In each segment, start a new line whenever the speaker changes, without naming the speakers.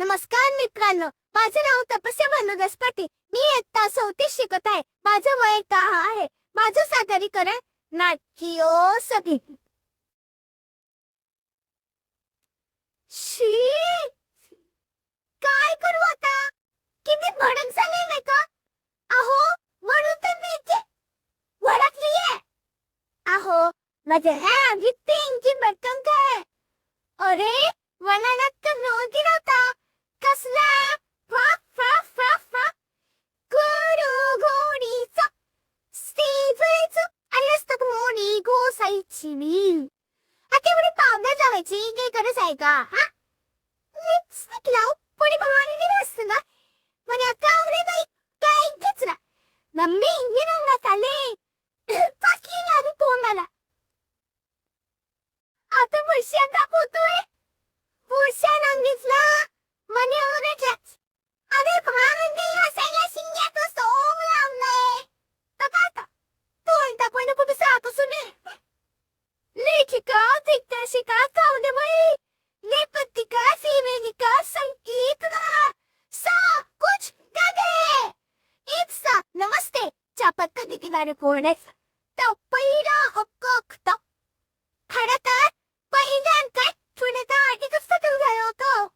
नमस्कार मित्रांनो, माझं नाव तपस्या भानुदास पाटील. मी इयत्ता 34 शिकत आहे. माझं वय 10 आहे. माझं सादरीकरण नाट्यो सभी. शी काय करू आता? किती भडक झाले नाही का? अहो, म्हणून तर मी इथे वळखलीये. अहो, माझ्या ह्या आगीत तीनची बटन काय? अरे, मला तर नव्हती नव्हता. कसला? फा फा फा फा गुरु गोडीचा स्टीफेचं आलेस तर मोडी गोसायची मी. आता एवढी पावडर लावायची काय गरज आहे का? हा? लिपस्टिक लाव, कोणी भावाने असतं ना. पण आता आवडे नाही काय घेतला. मम्मी इंजिनिअरिंगला चालले. पाकी आधी तोंडाला. आता पैसे दाखवतोय. पुरुषा नांगीतला मने ओरडलाच. अरे भावंडे असायला शिंग्यात सोंग लावलंय. आता तोंड पण खूप सातो सुने. लेखिका दिग्दर्शिका कवनबाई लेपतिका सेवेनिका संगीतकार सा कुछ गगे इट्सा नमस्ते चापत्ता दिगणारे कोण आहे? तो पहिला हक्क खरं तर पहिल्यांदा थोडं अधिक सतत झालं होतं.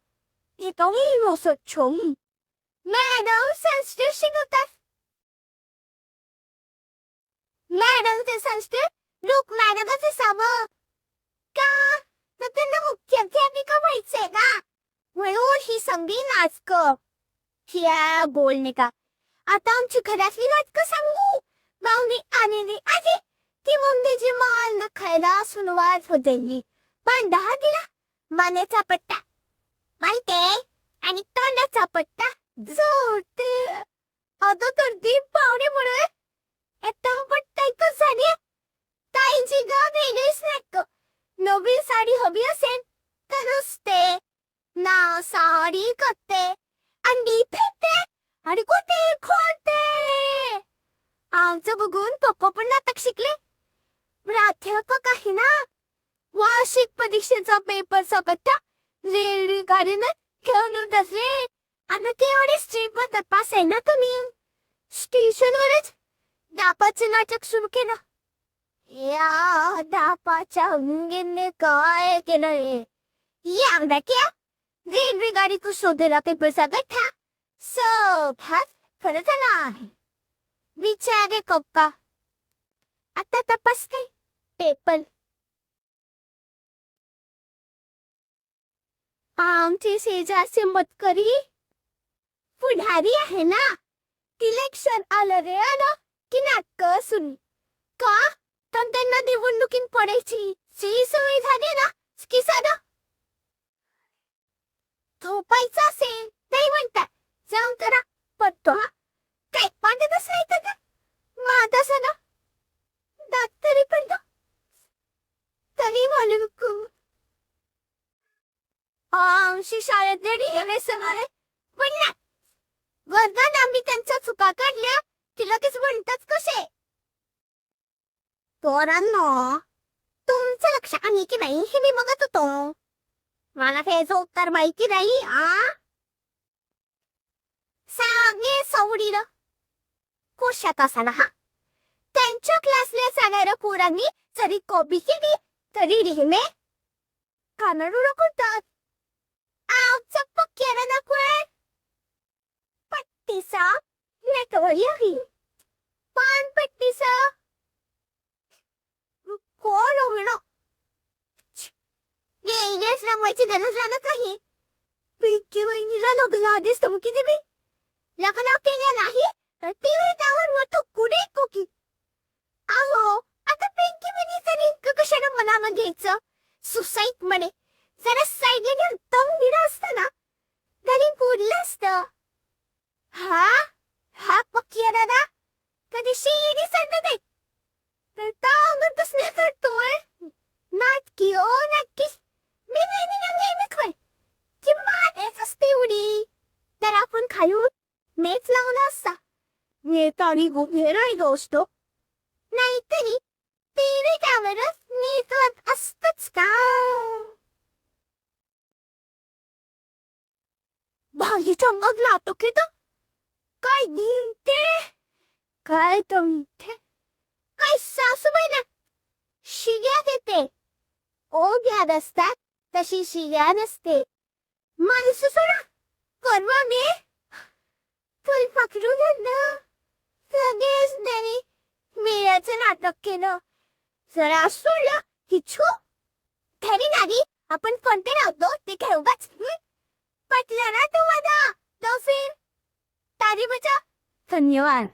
इथंही असं छम मॅडम संस्कृत शिकवतात. मॅडम ते संस्कृत लोक मॅडमच असावं का? तर त्यांना मुख्याध्यापिका व्हायचंय का? म्हणून ही संगी नाटकं ह्या बोलणे का? आता आमची घरातली नाटकं सांगू. पाहुणे आलेली आहे ती मुंडेची मान खायला सुरुवात होते. पण 10 दिला मानेचा पट्टा माहितीये आणि तोंडाचा पट्टा जोडते. आता तर दीप पाहुणे म्हणून आता पट्टा इथं झाली. ताईची गाव वेगळीच नाटकं. नवीन साडी हवी असेल तर नुसते नाव साडी करते अंडी फेकते आणि कुठे खोलते. आमचं बघून पप्पा पण नाटक शिकले. प्राध्यापक आहे ना. वार्षिक परीक्षेचा पेपरचा पत्ता रेल्वे गाडीनं घेऊन बसले. आणि तेवढे स्ट्रीटवर तपास आहे ना तुम्ही. स्टेशनवरच दापाचं नाटक सुरू केलं. या दापाच्या मुंगीने काय केलंय? या क्या रेल्वे गाडी को शोधला पेपरचा गठ्ठा सब हात करत आला. विचारे कप्पा आता तपासते पेपर. आमची शेजारची मतकरी पुढारी आहे ना. इलेक्शन आलं रे आलं की नाटकं सुरू का? तर त्यांना निवडणुकीत पडायची सवय झाली ना की साधं झोपायचं असेल नाही म्हणतात जाऊन करा पडतो. काय पाठतच नाही तर माझा सणा डॉक्टरी पडतो तरी म्हणून आमची शाळेत जरी सगळे पण वर्गात आम्ही त्यांच्या चुका काढल्या की लगेच म्हणतात कसे. पोरांनो तुमचं लक्ष आहे की नाही हे मी बघत होतो. मला त्याचं उत्तर माहिती नाही. सांगे सवडीला कोशात असाला हा. त्यांच्या क्लासला जाणाऱ्या पोरांनी जरी कॉपी केली तरी लिहिले कानडू करतात. आमचं पक्क्याला नकोय पट्टीसा नेटवरी पान पट्टीसा कोण होणं येस रंगवायची गरज लागत नाही. पिंकी वहिनीला लग्न आधीच धमकी दिली. लग्न केलं नाही तर टीव्ही त्यावर मोठं कुडे कोकी. अहो आता पिंकी वहिनीचं लिंक कशाला मनाला घ्यायचं? सुसाईड म्हणे जरा साईडने दम दिला असता ना तरी पुरलं असतं. हा पक्की दादा कधी शिडी सांगत नाही तर तांगतच नाही करतोय. नाटकी ओ नाटकी मी नाही खाय किंमत असते एवढी तर आपण खाऊन मेच लावला असता. नेत आणि गुहेराई गोष्ट नाहीतरी टीव्ही त्यावरच नेत असतच का? हिच्या मग लावतो की तो काय म्हणते काय तो म्हणते काय सासूबाई ना शिव्या देते ओघ्या असतात तशी शिव्या नसते माणसं सोडा करवा मी तुला पकडून ना सगळेच त्यांनी मेळ्याचं नाटक केलं जरा सोडलं ही छू घरी नाही आपण कोणते राहतो ते काय उगाच पटलं ना तुम्हाला तो फिर तारी बचा धन्यवाद